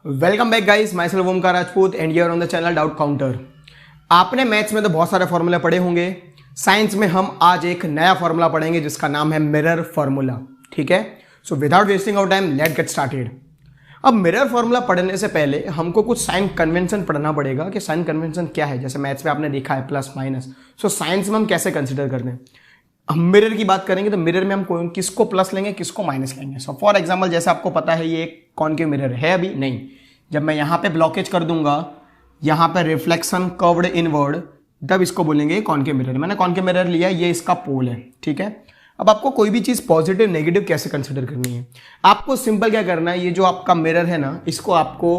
Welcome back guys, my self Omkar Rajput and you're on the channel doubt counter. आपने maths में तो बहुत सारे फॉर्मूले पढ़े होंगे। साइंस में हम आज एक नया फॉर्मूला पढ़ेंगे जिसका नाम है मिरर फॉर्मूला। ठीक है, so without wasting our time let get started. अब मिरर फॉर्मूला पढ़ने से पहले हमको कुछ साइन कन्वेंशन पढ़ना पड़ेगा कि साइन कन्वेंशन क्या है। जैसे मैथ्स में आपने देखा है प्लस माइनस, सो साइंस में हम कैसे कंसिडर करते हैं। हम मिरर की बात करेंगे तो मिरर में हम किसको प्लस लेंगे किसको माइनस लेंगे। सो फॉर एग्जांपल जैसे आपको पता है ये एक कॉनकेव मिरर है, अभी नहीं, जब मैं यहाँ पे ब्लॉकेज कर दूंगा, यहाँ पे रिफ्लेक्शन कर्व्ड इनवर्ड, तब इसको बोलेंगे कॉनकेव मिरर। मैंने कॉनकेव मिरर लिया, ये इसका पोल है। ठीक है, अब आपको कोई भी चीज़ पॉजिटिव नेगेटिव कैसे कंसिडर करनी है, आपको सिंपल क्या करना है, ये जो आपका मिरर है ना, इसको आपको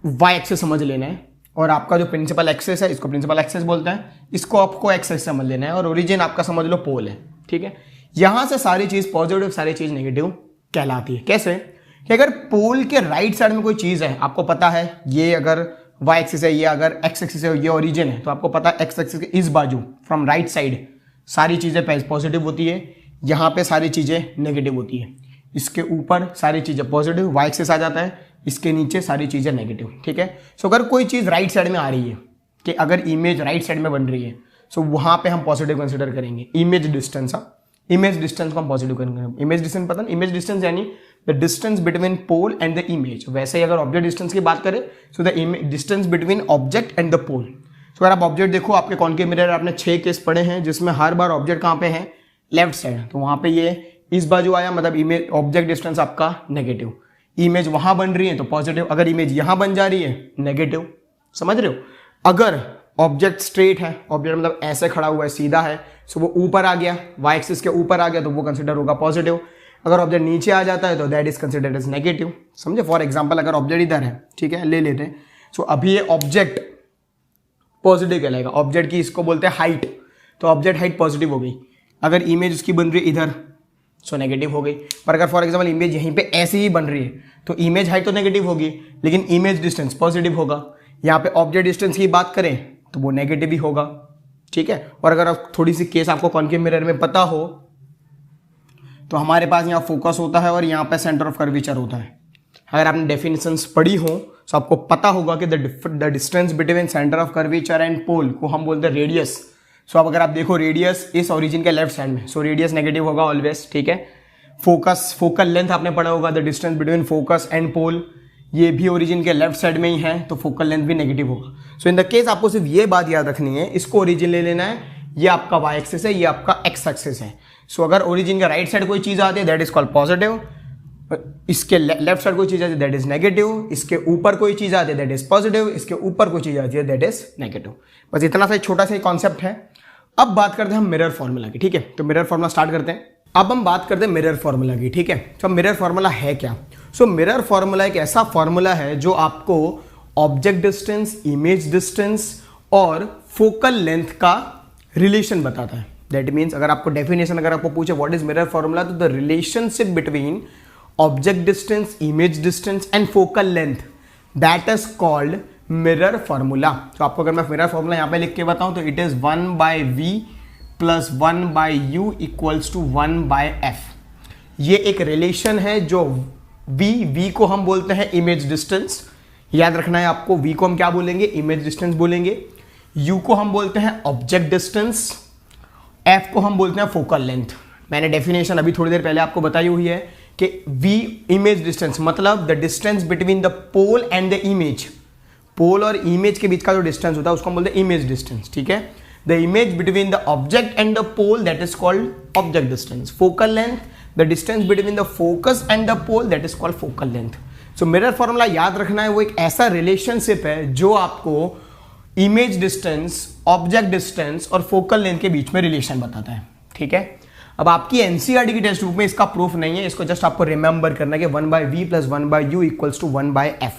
वाई एक्सेस समझ लेना है, और आपका जो प्रिंसिपल एक्सेस है इसको प्रिंसिपल एक्सेस बोलते हैं, इसको आपको एक्सेस समझ लेना है, और ओरिजिन आपका समझ लो पोल है। ठीक है, यहां से सारी चीज पॉजिटिव सारी चीज नेगेटिव कहलाती है। कैसे कि अगर पोल के राइट साइड में कोई चीज है, आपको पता है ये अगर वाई एक्सिस है, ये अगर एक्स एक्सिस है, ये ओरिजिन है, तो आपको पता है एक्स एक्सिस के इस बाजू फ्रॉम राइट साइड सारी चीजें पॉजिटिव होती है, यहाँ पे सारी चीजें नेगेटिव होती है, इसके ऊपर सारी चीजें पॉजिटिव, वाई एक्सिस आ जाता है, इसके नीचे सारी चीजें नेगेटिव। ठीक है, सो अगर कोई चीज राइट साइड में आ रही है, कि अगर इमेज राइट साइड में बन रही है, सो वहां पे हम पॉजिटिव कंसिडर करेंगे। इमेज डिस्टेंस, इमेज डिस्टेंस को हम पॉजिटिव करेंगे। इमेज डिस्टेंस पता है, इमेज डिस्टेंस यानी the distance between pole and the image. वैसे ही अगर ऑब्जेक्ट डिस्टेंस की बात करें, so the distance between object and the pole. So अगर आप ऑब्जेक्ट देखो, आपके कॉनकेव मिरर आपने 6 केस पढ़े हैं, जिसमें हर बार ऑब्जेक्ट कहाँ पे है, लेफ्ट साइड, तो वहां पे ये इस बाजू आया, मतलब इमेज ऑब्जेक्ट डिस्टेंस आपका नेगेटिव। इमेज वहां बन रही है तो पॉजिटिव, अगर इमेज यहां बन जा रही है नेगेटिव। समझ रहे हो, अगर ऑब्जेक्ट स्ट्रेट है, ऑब्जेक्ट मतलब ऐसे खड़ा हुआ है, सीधा है, सो वो ऊपर आ गया, वाई एक्सिस के ऊपर आ गया, तो वो कंसिडर होगा पॉजिटिव। अगर ऑब्जेक्ट नीचे आ जाता है तो that is considered as negative. समझे, फॉर एग्जांपल अगर ऑब्जेक्ट इधर है, ठीक है, ले लेते हैं, सो अभी ये ऑब्जेक्ट पॉजिटिव कहलाएगा। ऑब्जेक्ट की इसको बोलते हैं हाइट, तो ऑब्जेक्ट हाइट पॉजिटिव हो गई। अगर इमेज उसकी बन रही है इधर, सो नेगेटिव हो गई। पर अगर फॉर एग्जांपल इमेज यहीं पे ऐसे ही बन रही है, तो इमेज हाइट तो नेगेटिव होगी, लेकिन इमेज डिस्टेंस पॉजिटिव होगा। यहाँ पे ऑब्जेक्ट डिस्टेंस की बात करें तो वो नेगेटिव ही होगा। ठीक है, और अगर आप थोड़ी सी केस आपको कॉनकेव मिरर में पता हो, तो हमारे पास यहाँ फोकस होता है और यहाँ पे सेंटर ऑफ कर्वेचर होता है। अगर आपने डेफिनेशंस पढ़ी हो तो आपको पता होगा कि the distance between centre of curvature and pole को हम बोलते हैं रेडियस। सो अब अगर आप देखो रेडियस इस ओरिजिन के लेफ्ट साइड में, सो रेडियस नेगेटिव होगा ऑलवेज। ठीक है, फोकस फोकल लेंथ आपने पढ़ा होगा, the distance between focus and pole, ये भी ओरिजिन के लेफ्ट साइड में ही है, तो फोकल लेंथ भी नेगेटिव होगा। सो इन द केस आपको सिर्फ ये बात याद रखनी है, इसको ओरिजिन ले लेना है, ये आपका वाई एक्सिस है, ये आपका एक्स एक्सिस है। सो अगर ओरिजिन के राइट साइड कोई चीज आती है दैट इज कॉल्ड पॉजिटिव, इसके लेफ्ट साइड कोई चीज आती है दैट इज नेगेटिव, इसके ऊपर कोई चीज आती है दैट इज पॉजिटिव, इसके ऊपर कोई चीज आती है दैट इज नेगेटिव। बस इतना सा छोटा सा कॉन्सेप्ट है। अब बात करते हैं हम मिरर फॉर्मूला की। ठीक है, तो मिरर फॉर्मूला स्टार्ट करते हैं। अब हम बात करते हैं मिरर फॉर्मूला की। ठीक है, तो मिरर फॉर्मूला है क्या। सो मिरर फॉर्मूला एक ऐसा फॉर्मूला है जो आपको ऑब्जेक्ट डिस्टेंस, इमेज डिस्टेंस और फोकल लेंथ का रिलेशन बताता है। दैट मीन्स अगर आपको डेफिनेशन अगर आपको पूछे व्हाट इज मिरर फॉर्मूला, तो the relationship between object distance, image distance and focal length, that is called mirror formula. तो आपको अगर मैं मिरर फॉर्मूला यहां पे लिख के बताऊं तो it is 1/v plus 1/u equals to 1/f। ये एक रिलेशन है जो v को हम बोलते हैं इमेज डिस्टेंस, याद रखना है आपको, v को हम क्या बोलेंगे, इमेज डिस्टेंस बोलेंगे, u को हम बोलते हैं ऑब्जेक्ट डिस्टेंस, f को हम बोलते हैं फोकल लेंथ। मैंने डेफिनेशन अभी थोड़ी देर पहले आपको बताई हुई है कि v इमेज डिस्टेंस मतलब the distance between the pole and the image. Pole और इमेज के बीच का जो डिस्टेंस होता है उसको हम बोलते हैं इमेज डिस्टेंस। ठीक है, the image between the object and the pole that is called object distance. Focal length, the distance between the focus and the pole that is called focal length. So mirror formula याद रखना है, वो एक ऐसा relationship है जो आपको image distance, object distance और फोकल लेंथ के बीच में रिलेशन बताता है। ठीक है, अब आपकी एनसीईआरटी की टेक्स्ट बुक में इसका प्रूफ नहीं है, इसको जस्ट आपको रिमेंबर करना है कि 1/v plus 1/u equals to 1/f,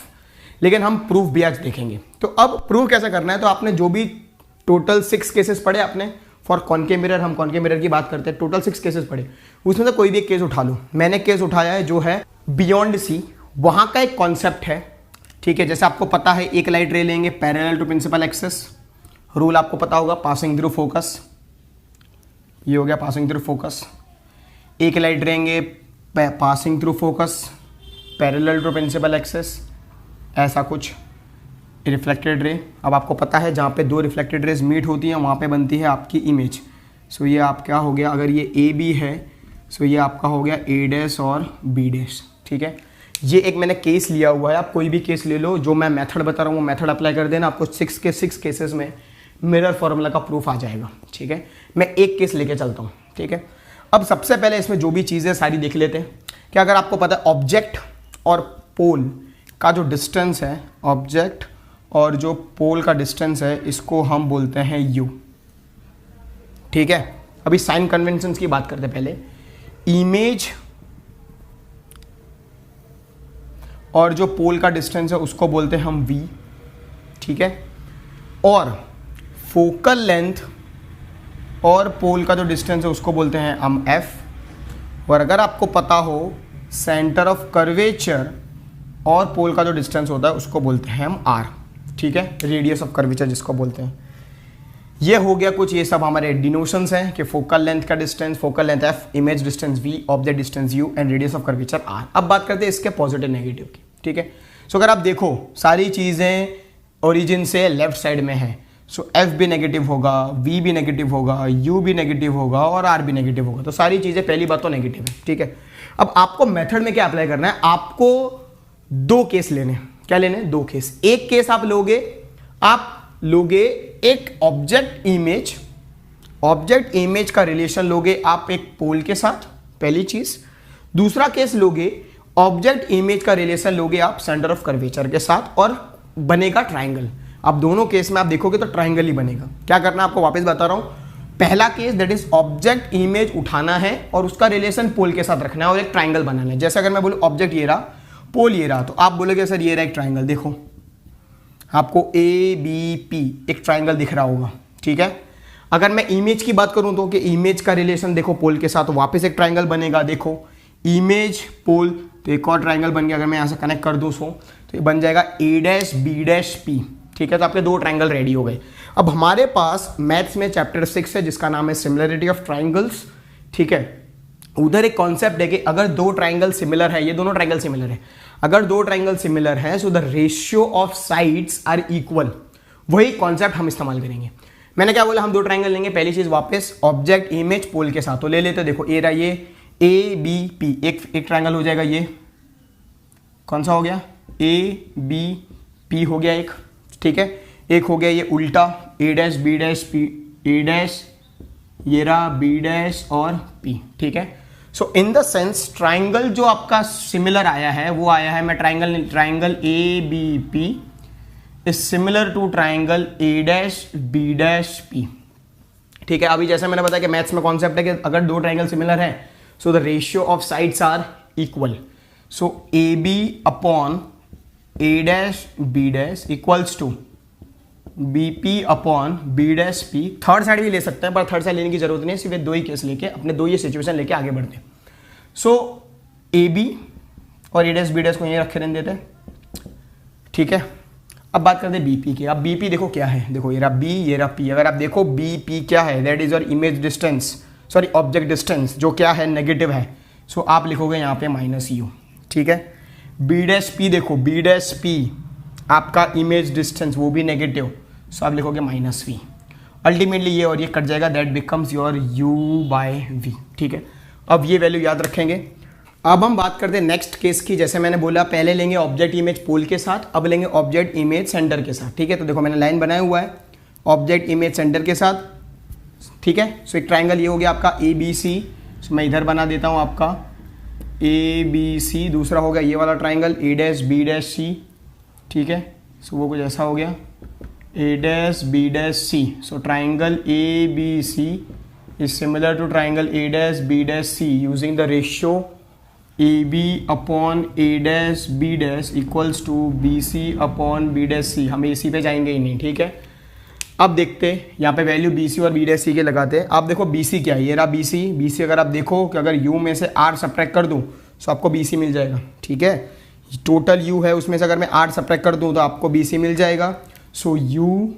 लेकिन हम प्रूफ भी आज देखेंगे। तो अब प्रूफ कैसे करना है, तो आपने जो भी टोटल 6 केसेस पढ़े आपने फॉर कॉनकेव मिरर, हम कॉनकेव मिरर की बात करते हैं, टोटल 6 केसेस पढ़े, उसमें से कोई भी एक केस उठा लो। मैंने केस उठाया है जो है बियॉन्ड सी, वहां का एक कॉन्सेप्ट है। ठीक है, जैसे आपको पता है एक लाइट रे लेंगे parallel to principal axis, rule आपको पता होगा, पासिंग थ्रू फोकस, ये हो गया पासिंग थ्रू फोकस। एक लाइट रहेंगे passing through focus parallel to principal axis, ऐसा कुछ रिफ्लेक्टेड रे। अब आपको पता है जहाँ पे दो रिफ्लेक्टेड रेज मीट होती हैं वहाँ पे बनती है आपकी इमेज। सो ये आप क्या हो गया, अगर ये ए बी है सो ये आपका हो गया ए डैश और बी डैश। ठीक है, ये एक मैंने केस लिया हुआ है, आप कोई भी केस ले लो, जो मैं मेथड बता रहा हूँ वो मेथड अप्लाई कर देना, आपको 6 केसेस में मिरर फॉर्मूला का प्रूफ आ जाएगा। ठीक है, मैं एक केस लेके चलता हूँ। ठीक है, अब सबसे पहले इसमें जो भी चीज़ें सारी देख लेते हैं कि अगर आपको पता है ऑब्जेक्ट और पोल का जो डिस्टेंस है, ऑब्जेक्ट और जो पोल का डिस्टेंस है इसको हम बोलते हैं u। ठीक है, अभी साइन कन्वेंशंस की बात करते पहले। इमेज और जो पोल का डिस्टेंस है उसको बोलते हैं हम v। ठीक है, और फोकल लेंथ और पोल का जो डिस्टेंस है उसको बोलते हैं हम f। और अगर आपको पता हो सेंटर ऑफ कर्वेचर और पोल का जो डिस्टेंस होता है उसको बोलते हैं हम r। ठीक है, रेडियस ऑफ कर्वेचर जिसको बोलते हैं। ये हो गया कुछ, ये सब हमारे डिनोशंस हैं कि फोकल लेंथ का distance, focal length f, image distance v, object distance u and radius of curvature r। अब बात करते हैं इसके पॉजिटिव नेगेटिव की। ठीक है, सो अगर आप देखो सारी चीज़ें ओरिजिन से लेफ्ट साइड में है, सो f भी नेगेटिव होगा, v भी नेगेटिव होगा, u भी नेगेटिव होगा और r भी नेगेटिव होगा। तो सारी चीज़ें पहली बात तो नेगेटिव है। ठीक है, अब आपको मेथड में क्या अप्लाई करना है, आपको दो केस लेने। क्या लेने? दो केस। एक केस आप लोगे एक ऑब्जेक्ट इमेज का रिलेशन लोगे आप एक पोल के साथ, पहली चीज। दूसरा केस लोगे ऑब्जेक्ट इमेज का रिलेशन लोगे आप सेंटर ऑफ कर्वेचर के साथ और बनेगा ट्राइंगल। अब दोनों केस में आप देखोगे तो ट्राइंगल ही बनेगा। क्या करना है आपको वापस बता रहा हूं। पहला case that is object image उठाना है और उसका रिलेशन पोल के साथ रखना है और एक ट्राइंगल बनाना है। जैसे अगर मैं बोलूं ऑब्जेक्ट ये रहा, पोल ये रहा, तो आप बोलोगे सर ये रहा एक ट्राइंगल। देखो आपको ए बी पी एक ट्राइंगल दिख रहा होगा। ठीक है, अगर मैं इमेज की बात करूं तो कि इमेज का रिलेशन देखो पोल के साथ, तो वापस एक ट्राइंगल बनेगा। देखो इमेज पोल, तो एक और ट्राइंगल बन गया। अगर मैं यहाँ से कनेक्ट कर दूँ तो ये बन जाएगा ए डैश बी डैश पी। ठीक है, तो आपके दो ट्राइंगल रेडी हो गए। अब हमारे पास मैथ्स में चैप्टर 6 है जिसका नाम है सिमिलरिटी ऑफ ट्राइंगल्स। ठीक है, उधर एक कॉन्सेप्ट है कि अगर दो ट्राइंगल सिमिलर है, ये दोनों ट्राइंगल सिमिलर है, अगर दो ट्राइंगल सिमिलर है so the ratio of sides are equal. वही कॉन्सेप्ट हम इस्तेमाल करेंगे। मैंने क्या बोला, हम दो ट्राइंगल लेंगे। पहली चीज वापस ऑब्जेक्ट इमेज पोल के साथ, तो ले लेते। देखो ए रहा ये ए बी पी, एक ट्राइंगल हो जाएगा। ये कौन सा हो गया, ए बी पी हो गया एक। ठीक है, एक हो गया ये उल्टा, A dash B dash P, A dash ये रहा बी डैश और पी। ठीक है, so in the sense triangle जो आपका सिमिलर आया है वो आया है, मैं triangle A B P is similar to triangle A dash B dash P. ठीक है, अभी जैसे मैंने बताया कि मैथ्स में कॉन्सेप्ट है कि अगर दो ट्राइंगल सिमिलर है so the ratio of sides are equal. So A B upon A dash B dash equals to B P upon B dash P. Third side भी ले सकते हैं पर थर्ड साइड लेने की जरूरत नहीं है, सिर्फ दो ही केस लेके अपने दो ही सिचुएशन लेके आगे बढ़ते हैं। सो ए बी और ए डैश बी डैश को यहीं रखे रहने देते हैं। ठीक है, अब बात करते हैं बी पी की। अब बी पी देखो क्या है, देखो ये रहा बी, ये रहा पी। अगर आप देखो बी पी क्या है, that is your image distance, sorry object distance, जो क्या है नेगेटिव है। सो आप लिखोगे यहाँ पे -u। ठीक है, बी डैश पी देखो, बी डैश पी आपका इमेज डिस्टेंस वो भी नेगेटिव, सो आप लिखोगे -v। अल्टीमेटली ये और ये कट जाएगा, दैट बिकम्स योर u/v। ठीक है, अब ये वैल्यू याद रखेंगे। अब हम बात करते हैं नेक्स्ट केस की। जैसे मैंने बोला पहले लेंगे ऑब्जेक्ट इमेज पोल के साथ, अब लेंगे ऑब्जेक्ट इमेज सेंटर के साथ। ठीक है, तो देखो मैंने लाइन बनाया हुआ है ऑब्जेक्ट इमेज सेंटर के साथ। ठीक है, सो एक ट्राइंगल ये हो गया आपका ए बी सी। सो मैं इधर बना देता हूँ आपका ए बी सी। दूसरा हो गया ये वाला triangle A dash B dash C. ठीक है, सो वो कुछ ऐसा हो गया A dash B dash C. So triangle A B C is similar to triangle A dash B dash C using the ratio A B upon A dash B dash equals to B C upon B dash C. हम A सी पे जाएंगे ही नहीं। ठीक है, अब देखते यहाँ पे वैल्यू बी सी और बी डैश सी के लगाते हैं। आप देखो बी सी क्या है, ये रहा बी सी। बी सी अगर आप देखो कि अगर यू में से आर सब्ट्रैक्ट कर दूँ तो आपको बी सी मिल जाएगा। ठीक है, टोटल यू है उसमें से अगर मैं आर सब्ट्रैक्ट कर दूँ तो आपको बी सी मिल जाएगा। So u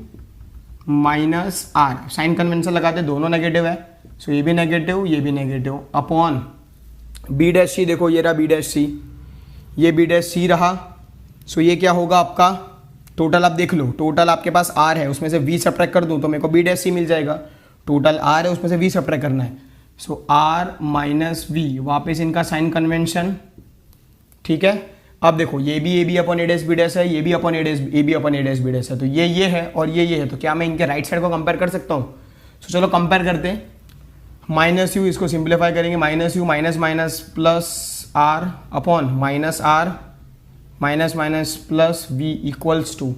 minus R, sign convention लगाते, दोनों नेगेटिव है। सो ये भी नेगेटिव, ये भी नेगेटिव, अपॉन बी डैश सी। देखो ये रहा बी डैश सी, ये बी डैश सी रहा, सो ये क्या होगा आपका टोटल, आप देख लो टोटल आपके पास आर है, उसमें से वी सब्ट्रैक्ट कर दूं तो मेरे को बी डैश सी मिल जाएगा। टोटल आर है, उसमें से वी सब्ट्रैक्ट करना है। सो आर माइनस वी, वापस इनका साइन कन्वेंशन, ठीक है। अब देखो ये भी A B upon A dash B dash है, ये भी upon A B upon A dash B dash है, तो ये है और ये है, तो क्या मैं इनके राइट साइड को कंपेयर कर सकता हूँ? तो चलो कंपेयर करते हैं। माइनस यू, इसको सिंप्लीफाई करेंगे, minus u minus minus plus r upon minus r minus minus plus v equals to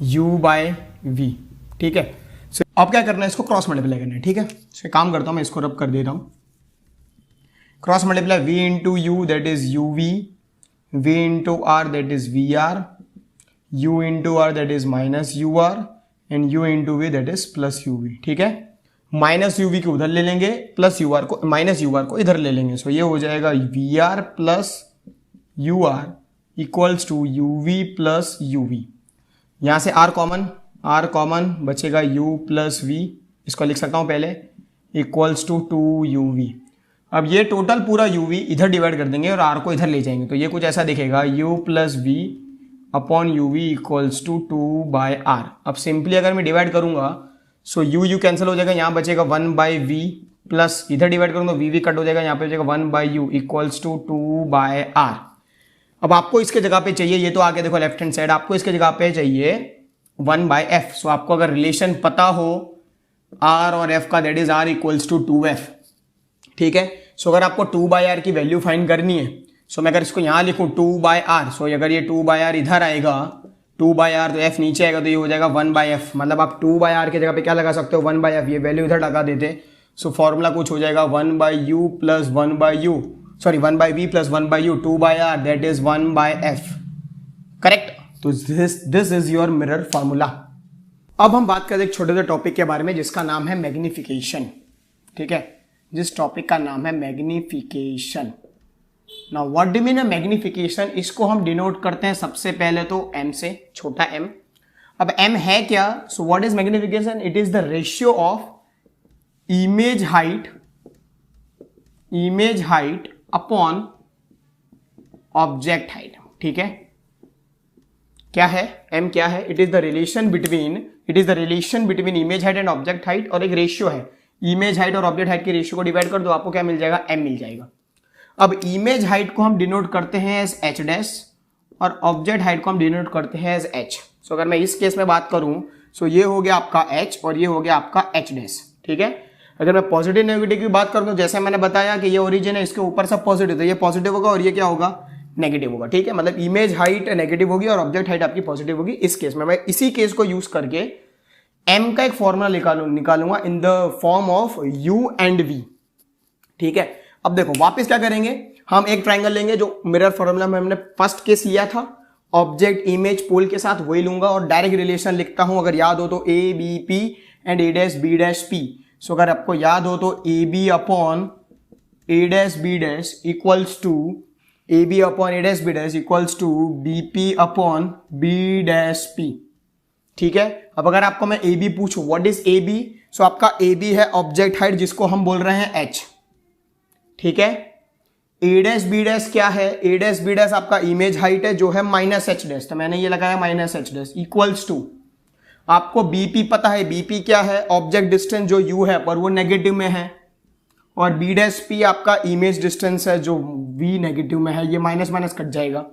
u by v, ठीक है। सो अब क्या करना है, इसको क्रॉस मल्टीप्लाई करना है, ठीक है। सो काम करता हूँ मैं, इसको रब कर दे रहा हूँ। Cross multiply v into u that is u v, v into r that is vr, u into r that is minus ur and u into v that is plus uv, ठीक है। माइनस uv को उधर ले लेंगे, plus ur को minus ur को इधर ले लेंगे। सो ये हो जाएगा vr plus ur equals to uv plus uv। यहाँ से r कॉमन बचेगा u प्लस v, इसको लिख सकता हूँ पहले, इक्वल्स टू 2uv। अब ये टोटल पूरा uv इधर डिवाइड कर देंगे और r को इधर ले जाएंगे, तो ये कुछ ऐसा दिखेगा u plus v upon uv equals to 2 by r। अब सिंपली अगर मैं डिवाइड करूंगा सो u कैंसिल हो जाएगा, यहाँ बचेगा 1 बाय v प्लस इधर डिवाइड करूंगा तो v कट हो जाएगा, यहाँ पे बचेगा 1 by u equals to 2 by r। अब आपको इसके जगह पे चाहिए, ये तो आगे देखो लेफ्ट हैंड साइड, आपको इसके जगह पे चाहिए 1 बाय f। सो आपको अगर रिलेशन पता हो r और f का, that is r equals to 2f, ठीक है। सो अगर आपको 2 बाय आर की वैल्यू फाइंड करनी है, सो मैं अगर इसको यहाँ लिखूँ 2 बाय आर, सो अगर ये 2 बाय आर इधर आएगा, 2 बाय आर तो f नीचे आएगा, तो ये हो जाएगा 1 बाय एफ। मतलब आप 2 बाय आर की जगह पे क्या लगा सकते हो, 1 बाय एफ, ये वैल्यू इधर लगा देते। सो फॉर्मूला कुछ हो जाएगा 1 by U plus 1 by U, sorry 1 by V plus 1 by U, 2 by R that is 1 by F, correct. तो this is your mirror formula. अब हम बात करते हैं एक छोटे से टॉपिक के बारे में जिसका नाम है मैग्निफिकेशन, ठीक है। जिस टॉपिक का नाम है magnification. Now what do mean magnification, इसको हम डिनोट करते हैं सबसे पहले तो m से, छोटा m। अब m है क्या? So what is magnification? It is the ratio of image height upon object height, ठीक है। क्या है m? क्या है? It is the relation between image height and object height, और एक रेशियो है, इमेज हाइट और ऑब्जेक्ट हाइट के रेशियो को डिवाइड कर दो, आपको क्या मिल जाएगा? m मिल जाएगा। अब इमेज हाइट को हम डिनोट करते हैं एज h डैश और ऑब्जेक्ट हाइट को हम डिनोट करते हैं एज h। सो अगर मैं इस केस में बात करूं, सो ये हो गया आपका h और ये हो गया आपका h डैश, ठीक है। अगर मैं पॉजिटिव नेगेटिव की बात करूं तो जैसे मैंने बताया कि ये ओरिजिन है, इसके ऊपर सब पॉजिटिव, तो ये पॉजिटिव होगा और ये क्या होगा? नेगेटिव होगा, ठीक है। मतलब इमेज हाइट नेगेटिव होगी और ऑब्जेक्ट हाइट आपकी पॉजिटिव होगी। इस केस में मैं इसी केस को यूज करके m का एक फॉर्मूला निकालूंगा in the form of u and v, ठीक है। अब देखो वापस क्या करेंगे, हम एक ट्राइंगल लेंगे जो मिरर फॉर्मूला में हमने फर्स्ट केस लिया था, ऑब्जेक्ट इमेज पोल के साथ वही लूंगा और डायरेक्ट रिलेशन लिखता हूं। अगर याद हो तो a b p and a dash b dash p। So अगर आपको याद हो तो a b upon a dash b dash equals to a b upon a dash b dash equals to b p upon b dash p, ठीक है। अब अगर आपको मैं ए बी पूछूं what is A B, so आपका A B है object height जिसको हम बोल रहे हैं h, ठीक है। ए डैश बी डैश क्या है? ए डैश बी डैश आपका इमेज हाइट है जो है माइनस एच डैश, तो मैंने ये लगाया minus h dash equals to, आपको बीपी पता है, बीपी क्या है? ऑब्जेक्ट डिस्टेंस जो यू है पर वो नेगेटिव में है, और बी डैश पी आपका इमेज डिस्टेंस है जो वी नेगेटिव में है, ये माइनस माइनस कट जाएगा।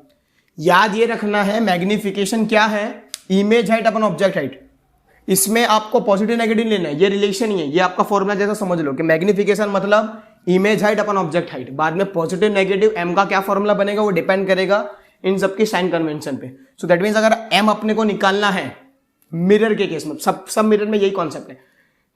याद ये रखना है मैग्निफिकेशन क्या है? इमेज हाइट अपन ऑब्जेक्ट हाइट, इसमें आपको पॉजिटिव नेगेटिव लेना है, ये रिलेशन ही है, ये आपका फॉर्मूला जैसा समझ लो कि मैग्निफिकेशन मतलब इमेज हाइट अपन ऑब्जेक्ट हाइट। बाद में पॉजिटिव नेगेटिव m का क्या फॉर्मूला बनेगा वो डिपेंड करेगा इन सबकी साइन कन्वेंशन पे। सो दैट मीन्स अगर m अपने को निकालना है मिरर के केस में, सब मिरर में यही कॉन्सेप्ट है,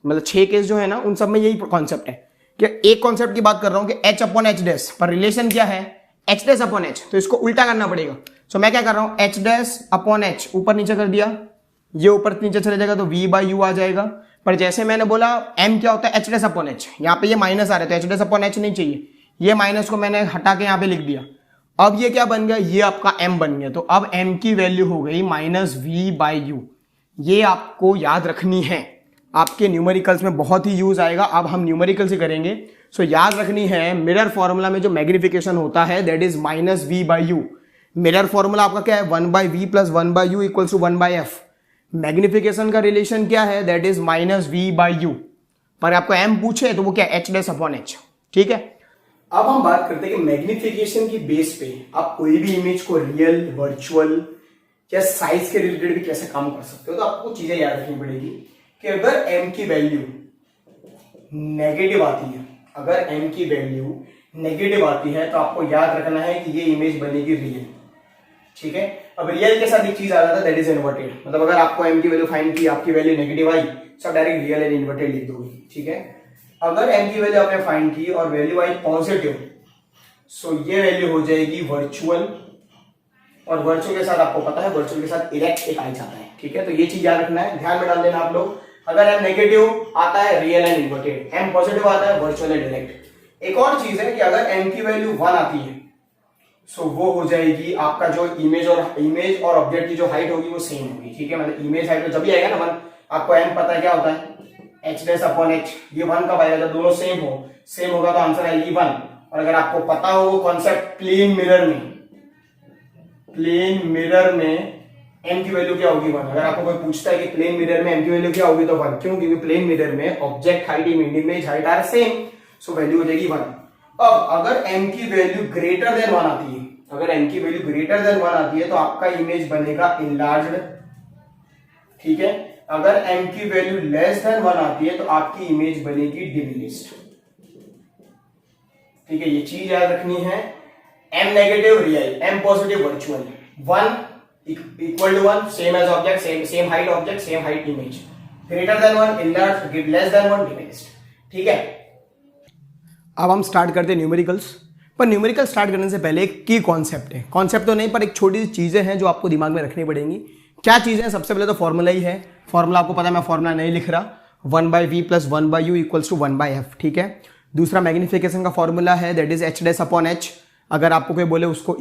मतलब 6 केस जो है ना उन सब में यही कॉन्सेप्ट है कि एक कॉन्सेप्ट की बात कर रहा हूं कि h अपॉन h डैश, पर रिलेशन क्या है? h डैश अपॉन h, तो इसको उल्टा करना पड़ेगा। सो मैं क्या कर रहा हूं, h डैश अपॉन h ऊपर नीचे कर दिया, ये ऊपर नीचे चले जाएगा तो v बाई यू आ जाएगा। पर जैसे मैंने बोला m क्या होता है? h डैश अपॉन h, यहाँ पे ये माइनस आ रहा है तो h डैश अपॉन h नहीं चाहिए, ये माइनस को मैंने हटा के यहाँ पे लिख दिया। अब ये क्या बन गया? ये आपका m बन गया, तो अब m की वैल्यू हो गई माइनस v बाई यू। ये आपको याद रखनी है, आपके न्यूमेरिकल्स में बहुत ही यूज आएगा। अब हम न्यूमेरिकल से करेंगे। सो याद रखनी है मिरर फॉर्मूला में जो मैग्निफिकेशन होता है that is minus v by u. Mirror formula आपका क्या है, 1/v plus 1/u equals to 1/f। Magnification का रिलेशन क्या है, दैट इज -v/u। पर आपको m पूछे तो वो क्या, h'/h। ठीक है, अब हम बात करते हैं कि मैग्निफिकेशन की बेस पे आप कोई भी इमेज को रियल, वर्चुअल या साइज के रिलेटेड भी कैसे काम कर सकते हो। तो आपको चीजें याद रखनी पड़ेगी कि अगर m की वैल्यू नेगेटिव आती है, अगर m की वैल्यू नेगेटिव आती है तो आपको याद रखना है कि ये इमेज बनेगी रियल। ठीक है, अब रियल के साथ एक चीज आ रहा था, दैट इज इन्वर्टेड। मतलब अगर आपको m की वैल्यू फाइंड की, आपकी वैल्यू नेगेटिव आई, सब डायरेक्ट रियल एंड इन्वर्टेड लिख दोगे। ठीक है, अगर m की वैल्यू आपने फाइंड की और वैल्यू आई पॉजिटिव, सो ये वैल्यू हो जाएगी वर्चुअल, और वर्चुअल के साथ आपको पता है वर्चुअल के साथ इरेक्ट एक आई जाता है। ठीक है, तो ये चीज याद रखना है, ध्यान में डाल देना आप लोग। अगर m नेगेटिव आता है real and inverted, m positive आता है वर्चुअल एंड इरेक्ट। एक और चीज है कि अगर m की वैल्यू 1 आती है, सो वो हो जाएगी आपका जो इमेज और ऑब्जेक्ट की जो हाइट होगी वो सेम होगी। ठीक है, मतलब इमेज हाइट जब भी आएगा ना 1, आपको m पता है क्या होता है, h'/h। ये 1 कब आएगा, जब दोनों सेम होगा तो आंसर आएगी 1। और अगर आपको पता हो वो कॉन्सेप्ट प्लेन मिरर में m की वैल्यू क्या होगी 1। अगर आपको कोई पूछता है कि प्लेन मिरर में m की वैल्यू क्या होगी तो 1, क्यों, क्योंकि प्लेन मिरर में object height image height are same, so value हो जाएगी 1। अब अगर m की वैल्यू ग्रेटर देन 1 आती है, अगर m की वैल्यू ग्रेटर देन 1 आती है तो आपका इमेज बनेगा इनलार्ज्ड। ठीक है, अगर m की वैल्यू लेस देन 1 आती है तो आपकी इमेज बनेगी डिमिनिश्ड। ठीक है, ये चीज याद रखनी है, m negative real, m positive virtual, 1 equal to 1 same as object, same height object, same height image, greater than 1 enlarged, less than 1 diminished. ठीक है, अब हम स्टार्ट करते हैं न्यूमेरिकल्स। पर न्यूमेरिकल स्टार्ट करने से पहले एक की कॉन्सेप्ट है, कॉन्सेप्ट तो नहीं पर एक छोटी सी चीजें हैं जो आपको दिमाग में रखनी पड़ेंगी। क्या चीजें हैं, सबसे पहले तो फॉर्मूला ही है। फॉर्मूला आपको पता है, मैं फॉर्मूला नहीं लिख रहा, 1/v plus 1/u equals to 1/f। ठीक है, दूसरा मैग्निफिकेशन का फॉर्मूला है, दैट इज h'/h। अगर आपको कोई बोले उसको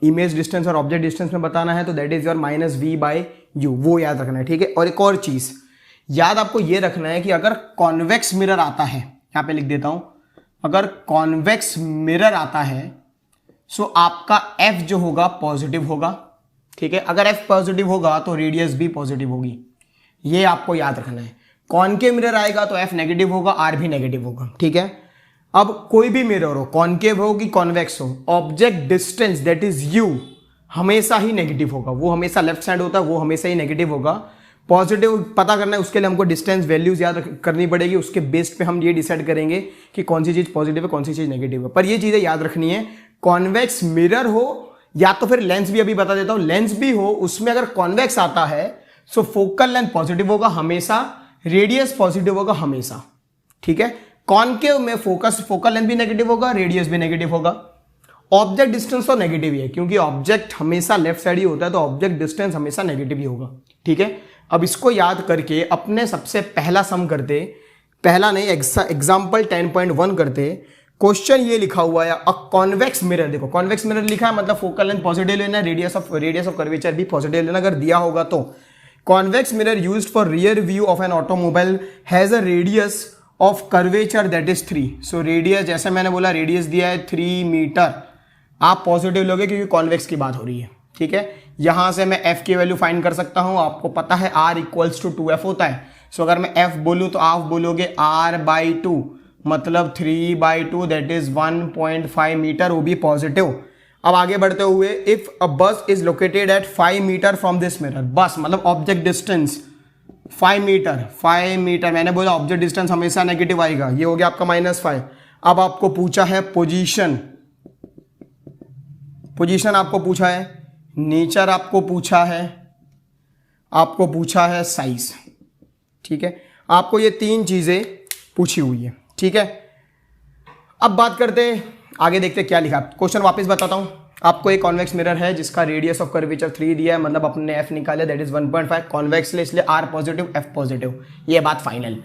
इमेज डिस्टेंस और ऑब्जेक्ट डिस्टेंस में बताना है तो दैट इज योर -v/u, वो याद रखना है। ठीक है, और एक और चीज याद आपको ये रखना है कि अगर कॉन्वेक्स मिरर आता है, यहां पे लिख देता हूं, अगर कॉन्वेक्स मिरर आता है सो आपका f जो होगा पॉजिटिव होगा। ठीक है, अगर f पॉजिटिव होगा तो रेडियस भी पॉजिटिव होगी, ये आपको याद रखना है। कॉनकेव मिरर आएगा तो f नेगेटिव होगा, r भी नेगेटिव होगा। ठीक है, अब कोई भी मिरर हो, कॉनकेव हो कि कॉन्वेक्स हो, object distance that is u हमेशा ही नेगेटिव होगा, वो हमेशा लेफ्ट साइड होता है, वो हमेशा ही नेगेटिव होगा। पॉजिटिव पता करना है, उसके लिए हमको डिस्टेंस वैल्यूज याद करनी पड़ेगी, उसके बेस पे हम ये डिसाइड करेंगे कि कौन सी चीज पॉजिटिव है कौन सी चीज नेगेटिव है। पर ये चीजें याद रखनी है, कॉन्वेक्स मिरर हो या तो फिर लेंस भी, अभी बता देता हूं, लेंस भी हो, उसमें अगर कॉन्वेक्स आता है सो फोकल लेंथ पॉजिटिव होगा हमेशा, रेडियस पॉजिटिव होगा हमेशा। ठीक है, कॉनकेव में फोकल लेंथ भी नेगेटिव होगा, रेडियस भी नेगेटिव होगा। ऑब्जेक्ट डिस्टेंस तो नेगेटिव ही है, क्योंकि ऑब्जेक्ट हमेशा लेफ्ट साइड ही होता है तो ऑब्जेक्ट डिस्टेंस हमेशा नेगेटिव ही होगा। ठीक है, अब इसको याद करके अपने सबसे पहला सम करते, पहला नहीं एग्जाम्पल 10.1 करते। क्वेश्चन ये लिखा हुआ है, अ कॉन्वेक्स मिरर, देखो कॉन्वेक्स मिरर लिखा है मतलब फोकल लेंथ पॉजिटिव लेना, रेडियस ऑफ कर्वेचर भी पॉजिटिव लेना। अगर दिया होगा तो convex mirror used for rear view of an automobile has a radius of curvature that is 3। So radius, जैसे मैंने बोला रेडियस दिया है 3 मीटर, आप पॉजिटिव लोगे क्योंकि कॉन्वेक्स की बात हो रही है। ठीक है, यहां से मैं f की वैल्यू फाइंड कर सकता हूं, आपको पता है r इक्वल्स टू 2f होता है। सो अगर मैं f बोलूं तो आप बोलोगे r/2 मतलब 3/2 दैट इज 1.5 मीटर, वो भी पॉजिटिव। अब आगे बढ़ते हुए, if a bus is located at 5 metre from this mirror, bus मतलब ऑब्जेक्ट डिस्टेंस 5 मीटर, मैंने बोला ऑब्जेक्ट डिस्टेंस हमेशा नेगेटिव आएगा, ये हो गया आपका -5। अब आपको पूछा है पोजीशन आपको पूछा है, नेचर आपको पूछा है साइज। ठीक है, आपको ये 3 चीजें पूछी हुई है। ठीक है, अब बात करते आगे, देखते क्या लिखा। क्वेश्चन वापस बताता हूं आपको। एक कॉन्वेक्स मिरर है जिसका रेडियस ऑफ कर्वेचर 3 दिया है, मतलब अपने f निकाले दैट इज 1.5, कॉन्वेक्स ले इसलिए r पॉजिटिव f पॉजिटिव, ये बात फाइनल।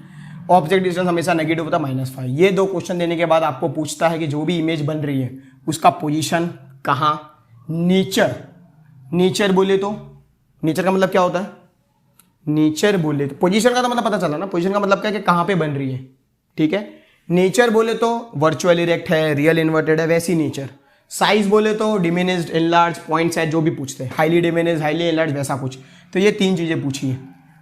ऑब्जेक्ट डिस्टेंस हमेशा नेगेटिव होता है -5। ये 2 क्वेश्चन देने के बाद आपको पूछता है कि जो भी इमेज बन रही है उसका पोजीशन कहाँ, नेचर बोले तो, नेचर का मतलब क्या होता है, नेचर बोले तो पोजीशन का तो मतलब पता चला ना, पोजीशन का मतलब क्या है कि कहां पे बन रही है। ठीक है, नेचर बोले तो वर्चुअल इरेक्ट है, रियल इन्वर्टेड है, वैसी नेचर। साइज बोले तो डिमिनिस्ड, इनलार्ज, पॉइंट साइज जो भी पूछते हैं, हाईली डिमिनिस्ड, हाईली इनलार्ज, वैसा कुछ। तो ये 3 चीज़ें पूछी है।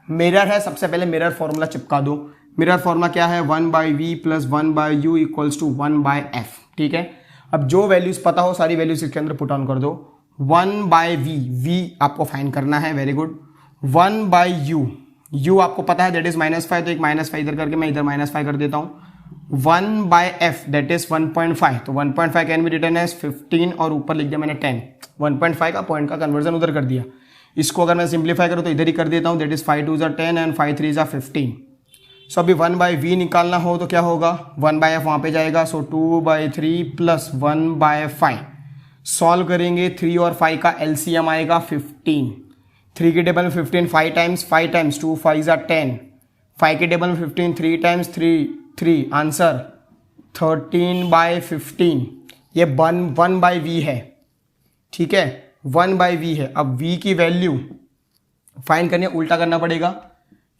मिरर है, सबसे पहले मिरर फॉर्मूला चिपका दो। मिरर फॉर्मूला क्या है, 1/v + 1/u = 1/f। ठीक है, अब जो वैल्यूज पता हो सारी वैल्यूज इसके अंदर पुट ऑन कर दो। 1/v, v आपको फाइंड करना है, वेरी गुड। 1/u, u आपको पता है दैट इज -5, तो एक -5 इधर करके मैं इधर -5 कर देता हूँ। 1/f दैट इज 1.5, तो 1.5 कैन बी रिटन एज 15 और ऊपर लिख दिया मैंने 10। 1.5 का पॉइंट का कन्वर्जन उधर कर दिया। इसको अगर मैं सिंप्लीफाई करूँ तो इधर ही कर देता हूँ, दैट इज 5 2 = 10 एंड 5 3 = 15। सो अभी 1/v निकालना हो तो क्या होगा, 1/f वहाँ पे जाएगा, सो 2/3 + 1/5। सॉल्व करेंगे, 3 और 5 का LCM आएगा 15। 3 के टेबल में 15 5 टाइम्स 2 5 = 10। 5 के टेबल में 15 3 टाइम्स 3 आंसर 13/15। ये 1/v है। ठीक है, 1/v है। अब v की वैल्यू फाइंड करनी है, उल्टा करना पड़ेगा,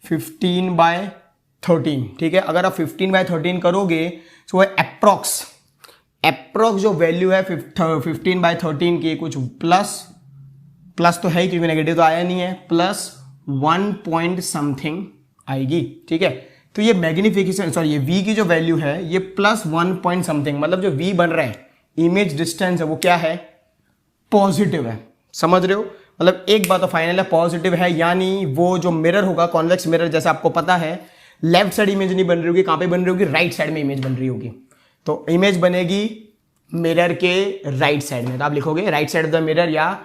15/13। ठीक है, अगर आप 15/13 करोगे तो वह अप्रॉक्स जो वैल्यू है 15/13 की, कुछ प्लस तो है ही क्योंकि नेगेटिव तो आया नहीं है, +1 पॉइंट समथिंग आएगी। ठीक है, तो ये मैग्निफिकेशन, सॉरी ये v की जो वैल्यू है ये +1 पॉइंट समथिंग, मतलब जो v बन रहा है, इमेज डिस्टेंस है, वो क्या है, पॉजिटिव है। समझ रहे हो, मतलब एक बात तो फाइनल है, पॉजिटिव है, यानी वो जो मिरर होगा, कॉन्वेक्स मिरर, जैसे आपको पता है लेफ्ट साइड इमेज नहीं बन रही होगी, कहां पे बन रही होगी, राइट साइड में इमेज बन रही होगी। तो इमेज बनेगी मिरर के राइट साइड में, तो आप लिखोगे right side of the mirror या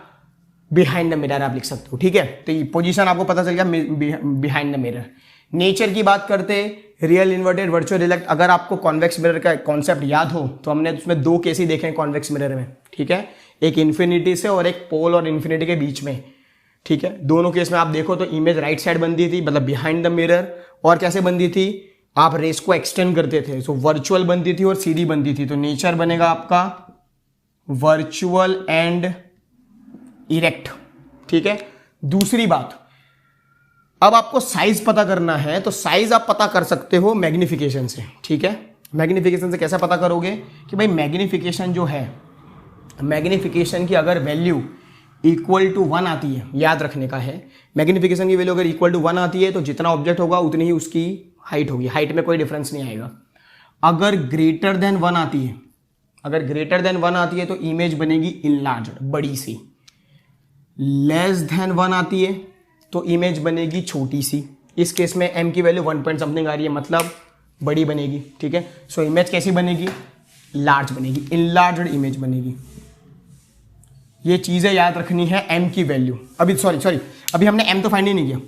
बिहाइंड द मिरर आप लिख सकते हो। ठीक है, तो ये पोजीशन आपको पता चल गया, बिहाइंड द मिरर। नेचर की बात करते, रियल, इन्वर्टेड, वर्चुअल, रिलेक्ट। अगर आपको कॉन्वेक्स मिरर का कॉन्सेप्ट याद हो तो हमने उसमें 2 केस ही देखे हैं कॉन्वेक्स मिरर में। ठीक है, एक इन्फिनिटी से और एक पोल और इन्फिनिटी के बीच में। ठीक है, दोनों केस में आप देखो तो इमेज राइट साइड बनती थी, मतलब बिहाइंड द मिरर, और कैसे बनती थी, आप रेस को एक्सटेंड करते थे, सो वर्चुअल बनती थी और सीधी बनती थी। तो नेचर बनेगा आपका वर्चुअल एंड इरेक्ट। ठीक है, दूसरी बात, अब आपको साइज पता करना है, तो साइज आप पता कर सकते हो मैग्निफिकेशन से। ठीक है, मैग्निफिकेशन से कैसा पता करोगे कि भाई मैग्निफिकेशन जो है, मैग्निफिकेशन की अगर वैल्यू = 1 आती है, याद रखने का है, मैग्निफिकेशन की वैल्यू अगर = 1 आती है तो जितना ऑब्जेक्ट होगा उतनी ही उसकी हाइट होगी, हाइट में कोई डिफरेंस नहीं आएगा। अगर ग्रेटर देन 1 आती है, अगर ग्रेटर देन 1 आती है तो इमेज बनेगी इनलार्ज्ड, बड़ी सी। लेस देन 1 आती है तो इमेज बनेगी छोटी सी। इस केस में m की वैल्यू 1 पॉइंट समथिंग आ रही है, मतलब बड़ी बनेगी। ठीक है, सो इमेज कैसी बनेगी, लार्ज बनेगी, इनलार्ज्ड इमेज बनेगी। ये चीजें याद रखनी है, m की वैल्यू। अभी सॉरी अभी हमने m तो फाइंड ही नहीं किया,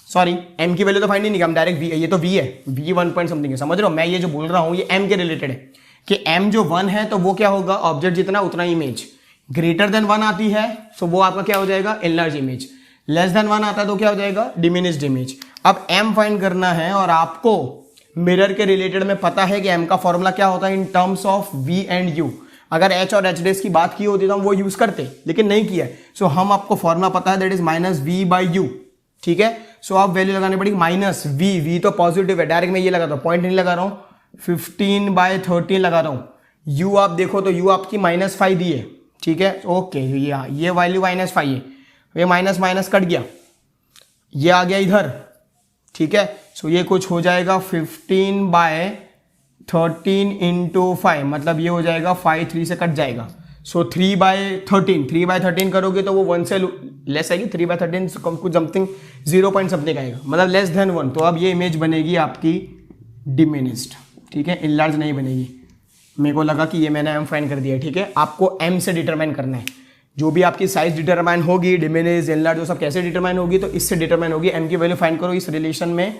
सॉरी m की वैल्यू तो फाइंड ही नहीं किया, हम डायरेक्ट v, ये तो v है, v 1 पॉइंट समथिंग है। समझ रहे हो, मैं ये जो बोल रहा हूं ये m के रिलेटेड है कि m जो 1 है तो वो क्या होगा, ऑब्जेक्ट जितना उतना इमेज। ग्रेटर देन 1 आती है तो वो आपका क्या हो जाएगा, इनलार्ज इमेज। लेस देन 1 आता है तो क्या हो जाएगा, डिमिनिश्ड इमेज। अब m फाइंड करना है और आपको मिरर के रिलेटेड में पता है कि m का फॉर्मूला क्या होता है in terms of v and u। अगर h और h डेज की बात की होती तो हम वो यूज करते, लेकिन नहीं किया। सो हम आपको फॉर्मूला पता है, दैट इज -v/u। ठीक है, सो आप वैल्यू लगानी पड़ेगी -v, v तो पॉजिटिव है, डायरेक्ट मैं ये लगाता हूँ, पॉइंट नहीं लगा रहा हूँ, 15/13 लगा रहा हूँ। u आप देखो तो u आपकी -5 दी है। ठीक है, ओके, ये वैल्यू -5 है, ये माइनस माइनस कट गया, ये आ गया इधर। ठीक है, सो ये कुछ हो जाएगा 15/13 × 5, मतलब ये हो जाएगा 5 3 से कट जाएगा। सो 3/13 करोगे तो वो 1 से लेस आएगी, 3/13 कुछ समथिंग 0 पॉइंट समथिंग आएगा, मतलब लेस देन 1। तो अब ये इमेज बनेगी आपकी डिमिनिस्ड। ठीक है, इनलार्ज नहीं बनेगी। मेरे को लगा कि ये मैंने m फाइंड कर दिया। ठीक है, आपको m से डिटरमाइन करना है, जो भी आपकी साइज डिटरमाइन होगी, डिमिनिश, इनलार्ज, वो सब कैसे डिटरमाइन होगी, तो इससे डिटरमाइन होगी। m की वैल्यू फाइंड करो, इस रिलेशन में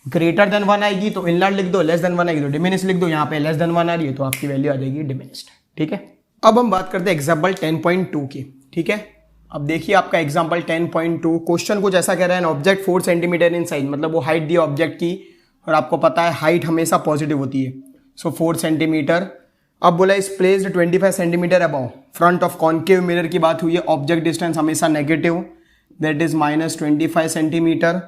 ग्रेटर देन 1 आएगी तो इनलार्ज लिख दो, लेस देन 1 आएगी तो डिमिनिश लिख दो। यहाँ पे लेस देन 1 आ रही है तो आपकी वैल्यू आ जाएगी डिमिनिश्ड। ठीक है, अब हम बात करते हैं एग्जाम्पल 10.2 की। ठीक है, अब देखिए आपका एग्जाम्पल 10.2, क्वेश्चन कुछ ऐसा कह रहा है, an object 4 centimetre in size, मतलब वो हाइट दी ऑब्जेक्ट की, और आपको पता है हाइट हमेशा पॉजिटिव होती है, सो 4 सेंटीमीटर। अब बोला इस placed 25 centimetre above front of concave mirror की बात हुई है, ऑब्जेक्ट डिस्टेंस हमेशा negative, that is -25 centimetre.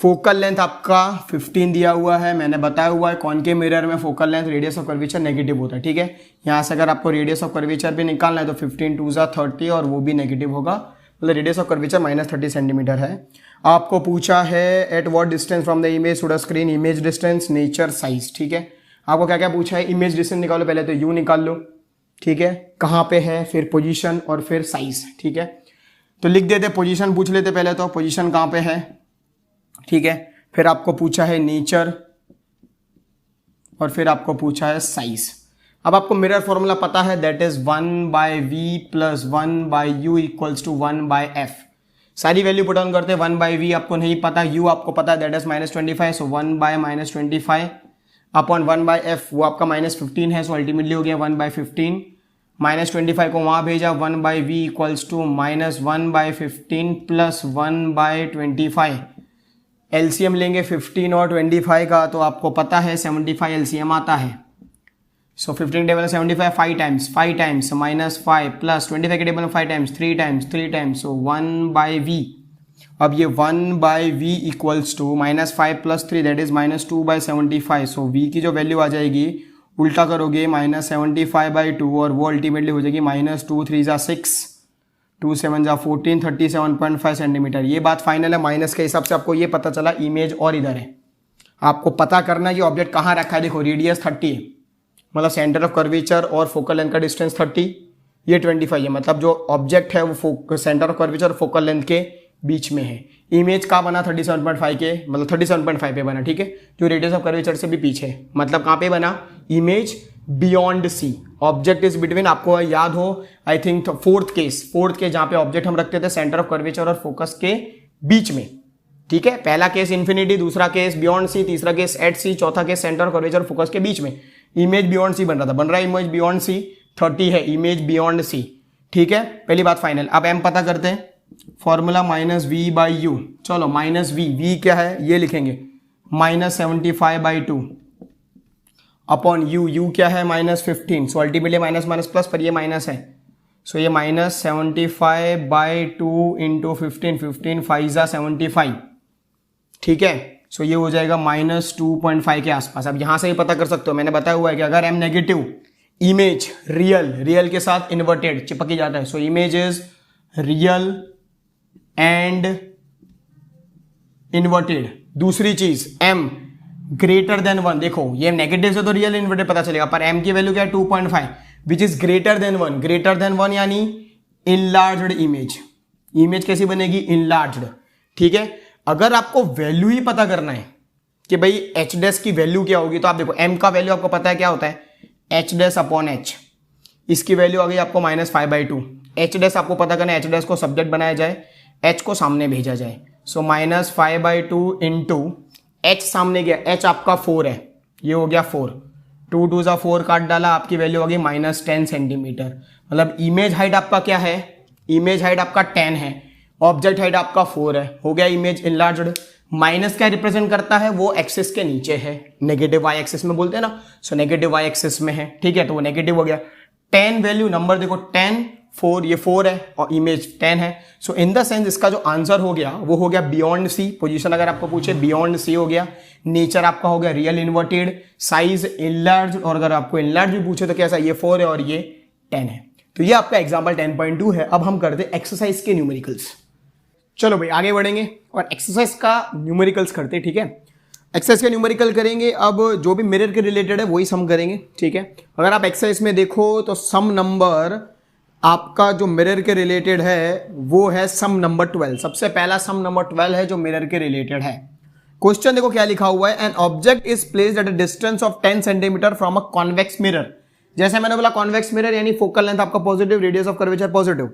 Focal length आपका 15 दिया हुआ है, मैंने बताया हुआ है कॉनकेव मिरर में focal length radius of curvature negative होता है, ठीक है। यहाँ से अगर आपको रेडियस ऑफ कर्वेचर भी निकालना है तो 15 2 ज़ा 30 और वो भी नेगेटिव होगा, मतलब रेडियस ऑफ कर्वेचर -30 सेंटीमीटर है। आपको पूछा है at what distance from the image should a screen, image distance, nature, size, ठीक है। आपको क्या क्या पूछा है, इमेज डिस्टेंस निकालो, पहले तो यू निकाल लो, ठीक है, कहाँ पे है, फिर पोजीशन और फिर साइज, ठीक है। तो लिख देते पोजीशन पूछ लेते पहले, तो पोजीशन कहाँ पे है, ठीक है। फिर आपको पूछा है नेचर और फिर आपको पूछा है साइज। अब आपको मिरर फॉर्मूला पता है, that is 1/v + 1/u = 1/f। सारी वैल्यू पुट ऑन करते हैं। 1/v आपको नहीं पता, u आपको पता है, that is -25, so 1/-25 upon 1/f, वो आपका -15 है, सो अल्टीमेटली हो गया 1/15। -25 को वहां भेजा, 1/v = -1/15 + 1/25। एलसीएम लेंगे 15 और 25 का, तो आपको पता है 75 एलसीएम आता है। सो 15 टेबल में 75 5 टाइम्स -5 प्लस 25 के टेबल में 5 टाइम्स 3 टाइम्स, सो 1/v। अब ये 1/v = -5 + 3 that is -2/75। So v की जो वैल्यू आ जाएगी, उल्टा करोगे -75/2 और वो अल्टीमेटली हो जाएगी -2 3 ज़ा 6 2 7 ज़ा 14 37.5 सेंटीमीटर। ये बात फाइनल है। माइनस के हिसाब से आपको ये पता चला इमेज और इधर है। आपको पता करना है कि ऑब्जेक्ट कहाँ रखा है। देखो रेडियस 30 है, मतलब सेंटर ऑफ कर्वेचर और फोकल लेंथ का डिस्टेंस 30, ये 25 है, मतलब जो ऑब्जेक्ट है वो सेंटर ऑफ कर्वेचर और फोकल लेंथ के बीच में है। इमेज कहाँ बना, 37.5 के, मतलब 37.5 पे बना, ठीक है, जो रेडियस ऑफ कर्वेचर से भी पीछे है। मतलब कहाँ पे बना, image beyond C, object is between. आपको याद हो आई थिंक फोर्थ केस जहाँ पे ऑब्जेक्ट हम रखते थे सेंटर ऑफ कर्वेचर और फोकस के बीच में, ठीक है। पहला केस इन्फिनिटी, दूसरा केस बियॉन्ड सी, तीसरा केस एट सी, चौथा case centre of curvature focus के बीच में। इमेज बियॉन्ड सी बन रहा था, बन रहा है इमेज बियॉन्ड सी, 30 है इमेज बियॉन्ड सी, ठीक है। पहली बात फाइनल। अब एम पता करते हैं, फॉर्मूला -v/u। चलो -v क्या है ये लिखेंगे, -75/2 अपॉन u क्या है -15। सो अल्टीमेटली माइनस प्लस, पर ये माइनस है, सो ये -75/2 × 15 5 ज़ा 75, ठीक है। सो ये हो जाएगा -2.5 के आसपास। अब यहां से ही पता कर सकते हो, मैंने बताया हुआ है कि अगर m नेगेटिव, इमेज रियल के साथ इन्वर्टेड चिपक जाता है। So image is real and inverted. दूसरी चीज m ग्रेटर देन 1, देखो ये नेगेटिव से तो रियल इन्वर्टेड पता चलेगा, पर m की वैल्यू क्या है 2.5 which is greater than 1। Greater than 1 यानी इनलार्ज्ड इमेज कैसी बनेगी, इनलार्ज्ड, ठीक है। अगर आपको वैल्यू ही पता करना है कि भाई एच डैश की वैल्यू क्या होगी, तो आप देखो m का वैल्यू आपको पता है क्या होता है, एच डैश अपॉन एच। इसकी वैल्यू आ गई आपको -5/2। एच डैश आपको पता करना है, एच डैश को सब्जेक्ट बनाया जाए, एच को सामने भेजा जाए। सो -5/2 इंटू एच सामने गया, एच आपका 4 है, ये हो गया 4, 2 2 ज़ा 4 काट डाला, आपकी वैल्यू आ गई -10 सेंटीमीटर। मतलब इमेज हाइट आपका क्या है, इमेज हाइट आपका 10 है, ऑब्जेक्ट हाइट आपका 4 है, हो गया इमेज इनलार्ज्ड। माइनस क्या रिप्रेजेंट करता है, वो एक्सिस के नीचे है, नेगेटिव वाई एक्सिस में बोलते हैं ना, सो नेगेटिव वाई एक्सिस में है, ठीक है, तो वो नेगेटिव हो गया। 10 वैल्यू, नंबर देखो 10 4, ये 4 है और इमेज 10 है। सो इन द सेंस इसका जो आंसर हो गया वो हो गया बियॉन्ड सी। पोजीशन अगर आपको पूछे बियॉन्ड सी हो गया, नेचर आपका हो गया रियल इन्वर्टेड, साइज इनलार्ज, और अगर आपको इनलार्ज भी पूछे तो कैसा, ये 4 है और ये 10 है। तो ये आपका एग्जाम्पल 10.2 है। अब हम करते हैं एक्सरसाइज के न्यूमेरिकल्स। चलो भाई आगे बढ़ेंगे और एक्सरसाइज का न्यूमेरिकल्स करते हैं, ठीक है। एक्सरसाइज का न्यूमेरिकल करेंगे, अब जो भी मिरर के रिलेटेड है वही सम करेंगे, ठीक है। अगर आप एक्सरसाइज में देखो तो सम नंबर आपका जो मिरर के रिलेटेड है वो है सम नंबर 12। सबसे पहला सम नंबर 12 है जो मिरर के रिलेटेड है। क्वेश्चन देखो क्या लिखा हुआ है, an object is placed at a distance of 10 centimetre from a convex mirror. जैसे मैंने बोला कॉन्वेक्स मिरर यानी फोकल लेंथ आपका positive, radius of curvature positive.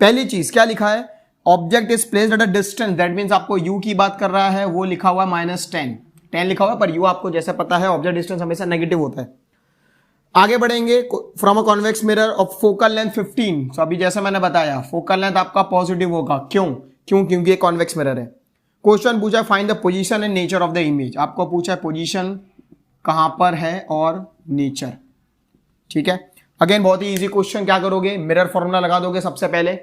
पहली चीज क्या लिखा है, object is placed at a distance, that means आपको u की बात कर रहा है, वो लिखा हुआ है -10 लिखा हुआ है, पर u आपको जैसे पता है ऑब्जेक्ट डिस्टेंस हमेशा नेगेटिव होता है। आगे बढ़ेंगे, from a convex mirror of focal length 15। तो अभी जैसे मैंने बताया फोकल लेंथ आपका पॉजिटिव होगा, क्योंकि ये कॉन्वेक्स मिरर है। क्वेश्चन पूछा find the position and nature of the image. आपको पूछा है पोजीशन कहां पर है और नेचर, ठीक है। अगेन बहुत ही इजी क्वेश्चन, क्या करोगे, मिरर फॉर्मूला लगा दोगे सबसे पहले,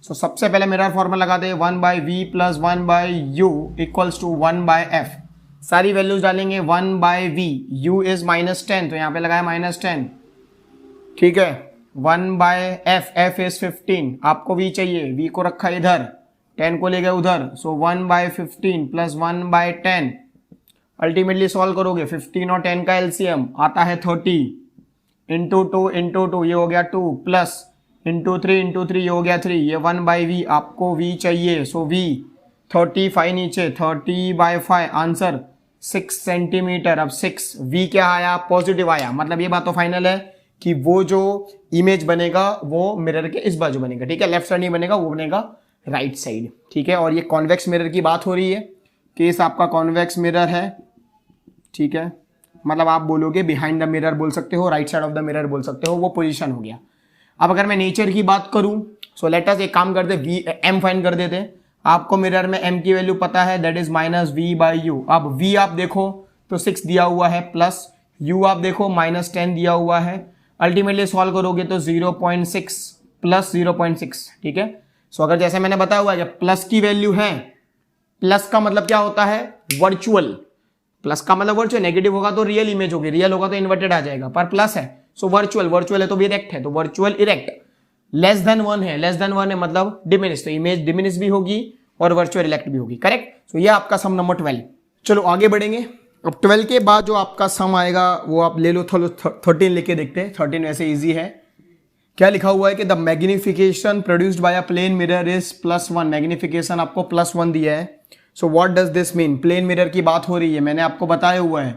सो सबसे पहले मिरर फॉर्मूला लगाते हैं 1/v plus 1/u equals to 1/f। सारी वैल्यूज डालेंगे 1/v, u इज -10 तो यहाँ पे लगाया -10, ठीक है। 1/f, f इज 15, आपको v चाहिए, v को रखा इधर, 10 को ले गए उधर, सो 1/15 प्लस 1/10। अल्टीमेटली सॉल्व करोगे 15 और 10 का एलसीएम आता है 30 इंटू 2 ये हो गया 2 प्लस इंटू 3 ये हो गया 3, ये 1/v, आपको v चाहिए, सो v 35 नीचे 30/5 आंसर 6 सेंटीमीटर। अब 6 v क्या आया, पॉजिटिव आया, मतलब ये बात तो फाइनल है कि वो जो इमेज बनेगा वो मिरर के इस बाजू बनेगा, ठीक है। लेफ्ट साइड नहीं बनेगा, वो बनेगा राइट साइड, ठीक है। और ये कॉन्वेक्स मिरर की बात हो रही है, केस आपका कॉन्वेक्स मिरर है, ठीक है। मतलब आप बोलोगे बिहाइंड द मिरर बोल सकते हो, right side of the mirror बोल सकते हो, वो पोजीशन हो गया। अब अगर मैं नेचर की बात करूं, सो लेट अस एक काम करते, m फाइंड कर देते। आपको मिरर में m की वैल्यू पता है, दैट इज -v/u। अब v आप देखो तो 6 दिया हुआ है, प्लस u आप देखो -10 दिया हुआ है। अल्टीमेटली सॉल्व करोगे तो 0.6 प्लस 0.6, ठीक है। सो अगर जैसे मैंने बताया हुआ है कि प्लस की वैल्यू है, प्लस का मतलब क्या होता है, वर्चुअल, प्लस का मतलब वर्चुअल, नेगेटिव होगा तो रियल इमेज होगी, रियल होगा तो इन्वर्टेड आ जाएगा, पर प्लस है सो वर्चुअल है तो भी इरेक्ट है, तो वर्चुअल इरेक्ट। लेस देन 1 है, लेस देन 1 है मतलब डिमिनिश, तो इमेज डिमिनिश भी होगी और वर्चुअल इरेक्ट भी होगी, करेक्ट। तो ये आपका सम नंबर 12। चलो आगे बढ़ेंगे। अब 12 के बाद जो आपका सम आएगा वो आप ले लो, 13 लेके देखते हैं। 13 वैसे इजी है। क्या लिखा हुआ है कि the magnification produced by a plane mirror is +1। Magnification आपको +1 दिया है। So what does this mean, plane mirror की बात हो रही है। मैंने आपको बताया हुआ है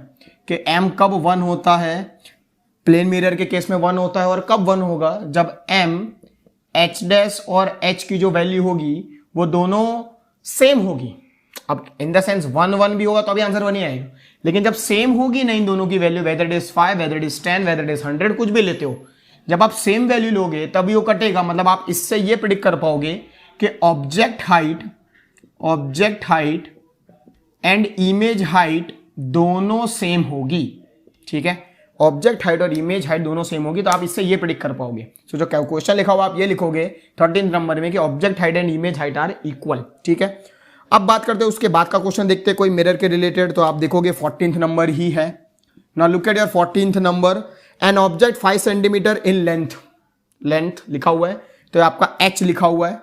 कि m कब 1 होता है, प्लेन मिरर के केस में 1 होता है, और कब 1 होगा, जब m h' और h की जो वैल्यू होगी वो दोनों सेम होगी। अब इन द सेंस 1 भी होगा तो अभी आंसर 1 ही आएगा, लेकिन जब सेम होगी ना इन दोनों की value, whether it is 5, whether it is 10, whether it is 100, कुछ भी लेते हो, जब आप सेम वैल्यू लोगे तभी वो कटेगा। मतलब आप इससे ये प्रिडिक्ट कर पाओगे कि object height and image height दोनों सेम होगी, ठीक है। ऑब्जेक्ट हाइट और इमेज हाइट दोनों सेम होगी, तो आप इससे ये प्रिडिक्ट कर पाओगे। सो जो क्वेश्चन लिखा हुआ आप ये लिखोगे 13 नंबर में कि object height and image height are equal, ठीक है। अब बात करते हैं उसके बाद का क्वेश्चन, देखते हैं कोई मिरर के रिलेटेड, तो आप देखोगे 14th नंबर ही है। Now look at your 14th number, an object 5 centimetre in length लिखा हुआ है, तो आपका h लिखा हुआ है।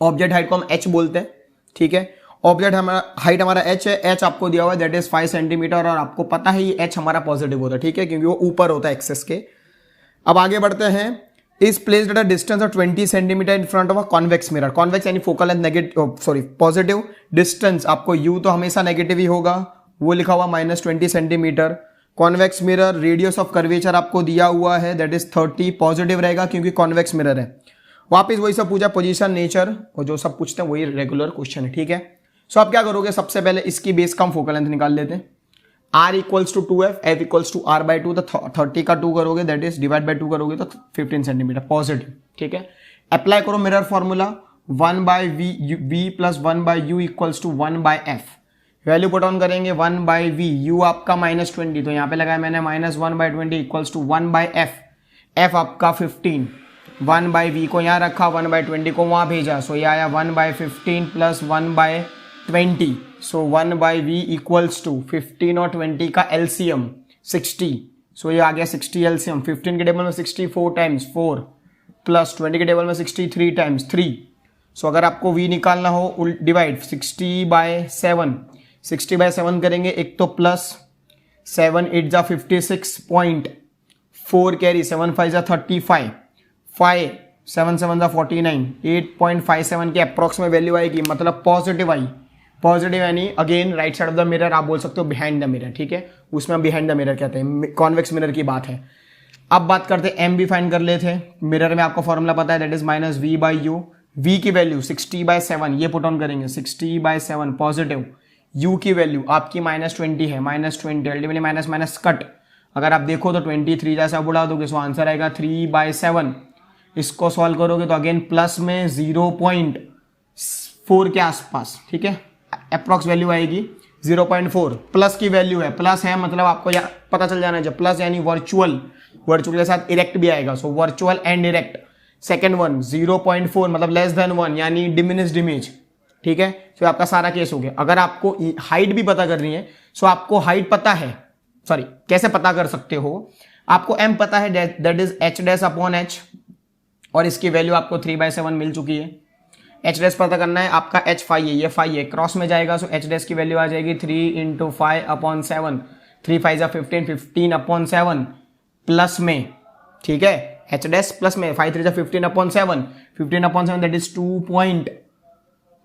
ऑब्जेक्ट हाइट को हम h बोलते हैं, ठीक है। ऑब्जेक्ट हाइट हमारा h है, h आपको दिया हुआ है दैट इज 5 सेंटीमीटर, और आपको पता है ये h हमारा पॉजिटिव होता है, ठीक है, क्योंकि वो ऊपर होता है एक्सेस के। अब आगे बढ़ते हैं। Is placed at a distance of 20 centimetre in front of a convex mirror. Convex यानी focal length negative, positive, distance आपको u तो हमेशा नेगेटिव ही होगा, वो लिखा हुआ -20 centimetre. Convex mirror radius of curvature आपको दिया हुआ है दैट इज 30, पॉजिटिव रहेगा क्योंकि कॉन्वेक्स मिरर है। वापिस वही सब पूछा, पोजीशन, नेचर, और जो सब पूछते हैं वही रेगुलर क्वेश्चन है, ठीक है। सो आप क्या करोगे, सबसे पहले इसकी बेस का हम फोकल लेंथ निकाल लेते हैं। r equals to 2f, f equals to r/2, तो 30 का 2 करोगे दैट इज डिवाइड बाय 2 करोगे तो 15 सेंटीमीटर पॉजिटिव, ठीक है। अप्लाई करो mirror formula, 1/v plus 1/u equals to 1/f। Value put on करेंगे 1/v, u आपका -20, तो यहाँ पे लगाया मैंने -1/20 इक्वल्स टू 1/f, f आपका 15, 1/v को यहाँ रखा, 1/20 को वहाँ भेजा, सो ये आया 1/15 plus 1/20, so 1/v equals to 15 और 20 का एलसीएम 60, सो ये आ गया 60 एलसीएम। 15 के टेबल में 64 टाइम्स 4 प्लस 20 के टेबल में 63 टाइम्स 3, सो अगर आपको v निकालना हो डिवाइड 60/7 करेंगे, एक तो प्लस 7 8 जा 56.4 कैरी, 7 5 जा 35, 5 7 7 जा 49, 8.57 के अप्रॉक्स में वैल्यू आएगी, मतलब पॉजिटिव आई। पॉजिटिव यानी again right side of the mirror, आप बोल सकते हो बिहाइंड द मिरर, ठीक है, उसमें हम बिहाइंड द मिरर कहते हैं, कॉन्वेक्स मिरर की बात है। अब बात करते हैं m भी फाइंड कर ले थे। मिरर में आपको फॉर्मूला पता है दैट इज -v/u, v की वैल्यू 60/7, ये पुट ऑन करेंगे 60/7 पॉजिटिव। u की वैल्यू आपकी -20 है, -20 अल्टीमेटली माइनस माइनस कट, अगर आप देखो तो 23 जैसा बुला दोगे, सो आंसर आएगा 3/7। इसको सॉल्व करोगे तो अगेन प्लस में 0.4 के आसपास, ठीक है, अप्रॉक्स वैल्यू आएगी 0.4। प्लस की वैल्यू है, प्लस है मतलब आपको पता चल जाना है, जब प्लस यानी वर्चुअल के साथ इरेक्ट भी आएगा, so virtual and erect second one 0.4 मतलब लेस देन 1 यानी डिमिनिश्ड इमेज, ठीक है। तो आपका सारा केस हो गया। अगर आपको हाइट भी पता करनी है, सो आपको हाइट पता है, सॉरी कैसे पता कर सकते हो, आपको m पता है, that is h dash upon h, और इसकी वैल्यू आपको 3/7 मिल चुकी है। h डैश पता करना है, आपका h 5 है, ये 5 है, क्रॉस में जाएगा, सो h डैश की वैल्यू आ जाएगी 3 × 5/7, 3 5 जा 15, 15/7 प्लस में, ठीक है, h डैश प्लस में 5 3 जा 15/7, 15/7 दैट इज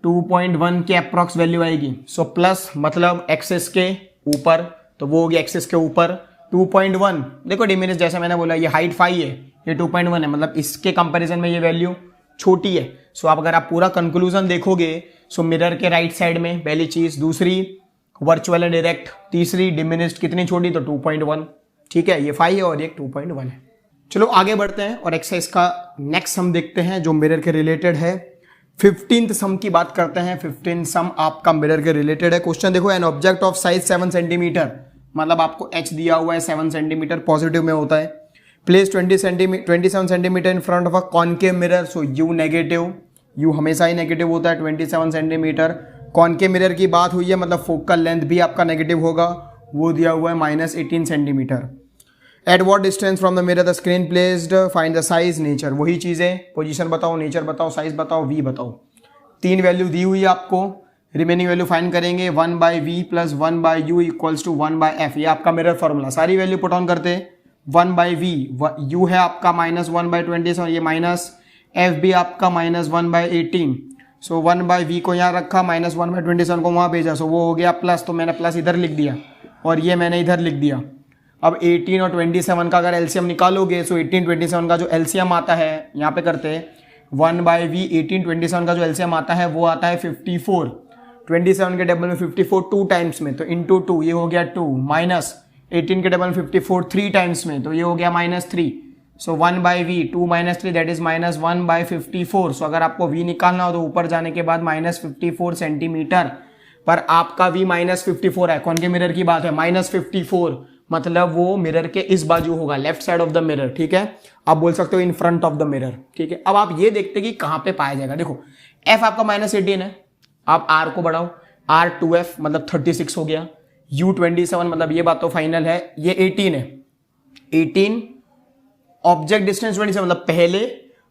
2.1 के अप्रॉक्स वैल्यू आएगी। सो प्लस मतलब एक्सेस के ऊपर, तो वो होगी एक्सेस के ऊपर 2.1। देखो डिमिनिश, जैसे मैंने बोला, ये हाइट 5 है, ये 2.1 है, मतलब इसके कंपैरिजन में ये वैल्यू छोटी है। सो आप अगर आप पूरा कंक्लूजन देखोगे, सो मिरर के राइट साइड में पहली चीज, दूसरी वर्चुअल एंड डायरेक्ट, तीसरी डिमिनिश्ड कितनी छोटी, तो 2.1, ठीक है, ये 5 है और ये 2.1 है। चलो आगे बढ़ते हैं और एक्सरसाइज का नेक्स्ट सम देखते हैं जो मिरर के रिलेटेड है। 15th सम की बात करते हैं। 15th सम आपका मिरर के रिलेटेड है। क्वेश्चन देखो, an object of size 7 centimetre, मतलब आपको h दिया हुआ है 7 सेंटीमीटर, पॉजिटिव में होता है, place 27 centimetre in front of a concave mirror, so u negative, u हमेशा ही नेगेटिव होता है, 27 सेंटीमीटर। कॉनकेव मिरर की बात हुई है, मतलब फोकल लेंथ भी आपका नेगेटिव होगा, वो दिया हुआ है -18 centimetre. At what distance from the mirror the screen placed, find the size, nature, वही चीज़ें, पोजीशन बताओ, नेचर बताओ, साइज बताओ, v बताओ। 3 वैल्यू दी हुई है आपको, रिमेनिंग वैल्यू फाइंड करेंगे। 1/v plus 1/u equals to 1/f, ये आपका मिरर फॉर्मूला, सारी वैल्यू पुट ऑन करते हैं। 1/v, u है आपका -1/27, ये माइनस f भी आपका -1/18, सो 1/v को यहाँ रखा, -1/27 को वहाँ भेजा, सो वो हो गया प्लस, तो मैंने प्लस इधर लिख दिया और ये मैंने इधर लिख दिया। अब 18 और 27 का अगर एलसीएम निकालोगे, सो 18 27 का जो एलसीएम आता है, यहाँ पे करते हैं 1/v, 18 27 का जो एलसीएम आता है वो आता है 54, 27 के टेबल में 54 2 टाइम्स में, तो इंटू 2, ये हो गया 2, माइनस 18 के टेबल में 54 3 टाइम्स में, तो ये हो गया -3, सो 1/v 2 - 3 दैट इज -1/54। सो अगर आपको v निकालना हो तो ऊपर जाने के बाद -54 सेंटीमीटर, पर आपका v -54 है, कौन के मिरर की बात है, -54, मतलब वो मिरर के इस बाजू होगा, left side of the mirror, ठीक है। आप बोल सकते हो इन फ्रंट ऑफ द मिरर, ठीक है। अब आप ये देखते कि कहां पे पाया जाएगा। देखो f आपका -18 है, आप r को बढ़ाओ, r 2f मतलब 36 हो गया, u 27 मतलब ये बात तो फाइनल है, ये 18 है, 18 ऑब्जेक्ट डिस्टेंस 27 मतलब पहले,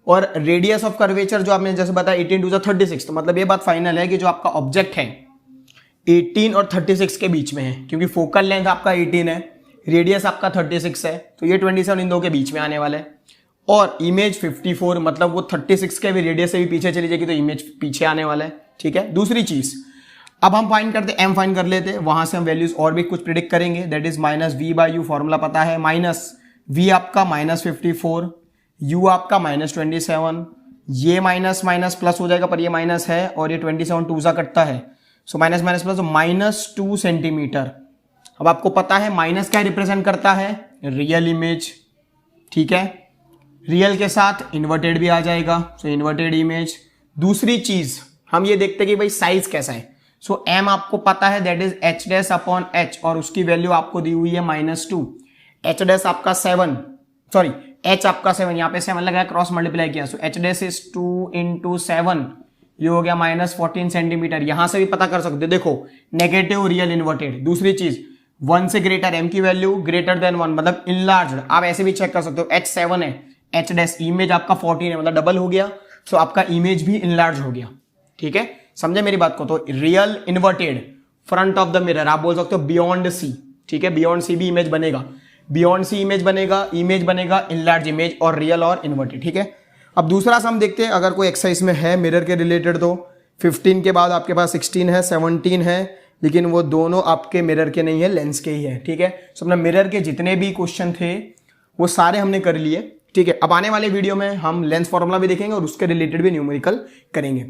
और रेडियस ऑफ कर्वेचर जो आपने जैसे बताया 18 2 36, तो मतलब ये बात फाइनल है कि जो आपका ऑब्जेक्ट है 18 और 36 के बीच में है, क्योंकि फोकल लेंथ आपका 18 है, रेडियस आपका 36 है, तो ये 27 इन दो के बीच में आने वाला है, और इमेज 54 मतलब वो 36 के भी रेडियस से भी पीछे चली जाएगी, तो इमेज पीछे आने वाला है, ठीक है। दूसरी चीज अब हम फाइंड करते, m फाइंड कर लेते हैं, वहां से हम वैल्यूज और भी कुछ प्रिडिक्ट करेंगे, दैट इज -v/u, फॉर्मूला पता है, -v आपका -54, u आपका -27, ये माइनस माइनस प्लस हो जाएगा, पर ये माइनस है, और ये 27 2 सा कटता है, so minus minus plus, -2 centimetre. अब आपको पता है माइनस क्या रिप्रेजेंट करता है, रियल इमेज, ठीक है, रियल के साथ इन्वर्टेड भी आ जाएगा, सो इन्वर्टेड इमेज। दूसरी चीज हम ये देखते हैं कि भाई साइज कैसा है, सो m आपको पता है that is h dash upon h, और उसकी वैल्यू आपको दी हुई है -2, h डैश आपका 7, सॉरी h आपका 7, यहाँ पे 7 लगाया, क्रॉस मल्टीप्लाई किया, सो h डैश इज 2 × 7, ये हो गया -14 सेंटीमीटर। यहां से भी पता कर सकते हो, देखो नेगेटिव रियल इन्वर्टेड। दूसरी चीज 1 से ग्रेटर, m की वैल्यू ग्रेटर देन 1 मतलब इनलार्ज्ड, आप ऐसे भी चेक कर सकते हो, h 7 है, h डैश इमेज आपका 14 है, मतलब डबल हो गया, सो आपका इमेज भी इनलार्ज हो गया, ठीक है, समझे मेरी बात को। तो real inverted front of the mirror, आप बोल सकते हो बियॉन्ड सी, ठीक है, बियॉन्ड सी भी इमेज बनेगा, बियॉन्ड सी इमेज बनेगा इनलार्ज इमेज, और रियल और इन्वर्टेड, ठीक है। अब दूसरा सम देखते हैं, अगर कोई एक्सरसाइज में है मिरर के रिलेटेड, तो 15 के बाद आपके पास 16 है, 17 है, लेकिन वो दोनों आपके मिरर के नहीं है, लेंस के ही है, ठीक है। सो अपना मिरर के जितने भी क्वेश्चन थे वो सारे हमने कर लिए, ठीक है। अब आने वाले वीडियो में हम लेंस फॉर्मूला भी देखेंगे और उसके रिलेटेड भी न्यूमेरिकल करेंगे।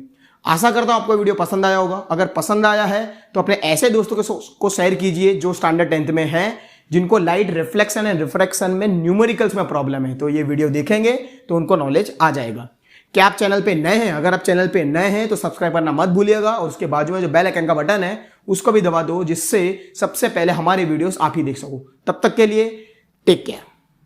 आशा करता हूं आपको वीडियो पसंद आया होगा। अगर पसंद आया है तो अपने ऐसे दोस्तों को शेयर कीजिए जो स्टैंडर्ड 10th में हैं, जिनको लाइट रिफ्लेक्शन एंड रिफ्रैक्शन में न्यूमेरिकल्स में प्रॉब्लम है, तो ये वीडियो देखेंगे तो उनको नॉलेज आ जाएगा। क्या आप चैनल पे नए हैं? अगर आप चैनल पे नए हैं तो सब्सक्राइब करना मत भूलिएगा, और उसके बाजू में जो बेल आइकन का बटन है उसको भी दबा दो, जिससे सबसे पहले हमारे वीडियोस आप ही देख सको। तब तक के लिए टेक केयर।